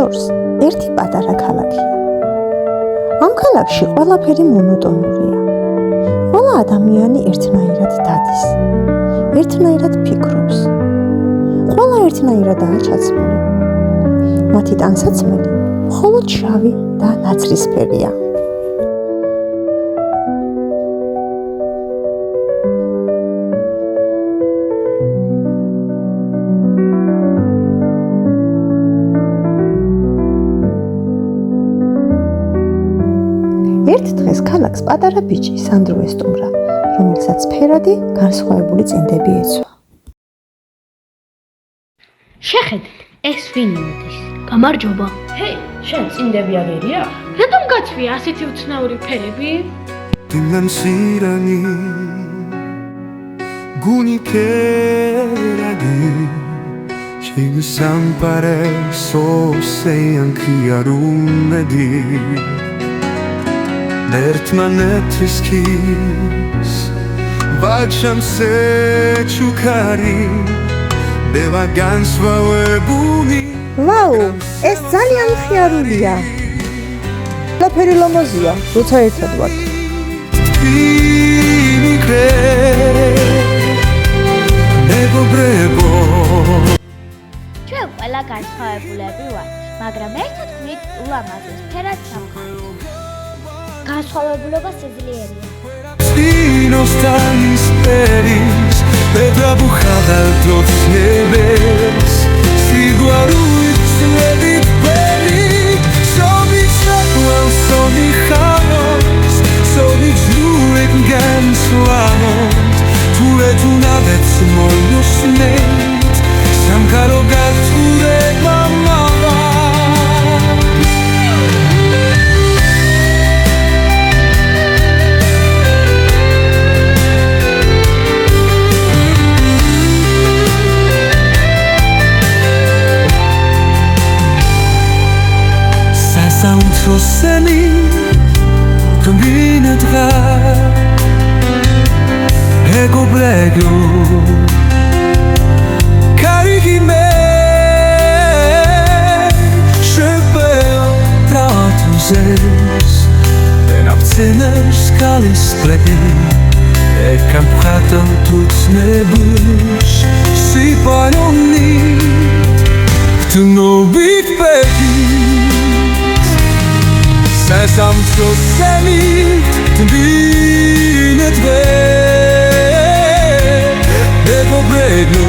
შორს ერთი პატარა ქალაქია. ამ ქალაქში ყველაფერი მონოტონურია. ყველა ადამიანი ერთნაირად დადის, ერთნაირად ფიქრობს. ყველა ერთნაირადაა ჩაცმული. მათი ტანსაცმელი მხოლოდ შავი და ნაცრისფერია. ერთ დღეს ქალაქს პატარა ბიჭი სანდრო ესტუმრა, რომელსაც ფერადი განსხვავებული წინდები ეცვა. შეხედეთ, ეს ვინ მოდის? გამარჯობა. ჰეი, შენ წინდები აგერია? რატომ გაცვია ასეთი უცნაური ფერები? დილანსირანი გუნი ფერადი შეგსამპარე სოსეან ქიარუმედი ერთმანეთისკის ვაჩამ სეჩუკარი დევა განსვავებული ვაუ, ეს ძალიან ხიარულია. ყველაფერი ლამაზია, როცა ერთად ვართ. ჩვენ ყველა განსხვავებულები ვართ, მაგრამ ერთად გვით ულამაზეს ფერად სამყაროს. განსხვავებულობა სიძლიერია. Nostalgis peris, pedra bujada dos nieves, siguaruit sledit peri, sonik satuan, sonik chaos, sonik żluek gęsłamot, ture tu nawet smolno śmieć, sam karogat ture mama. Seni combinerà ego prego carichi me je peux tratus en absiner scalis play e campraton tuts ne bush si panoni tu no big baby Sesam sosemi tbinet ve Ego brego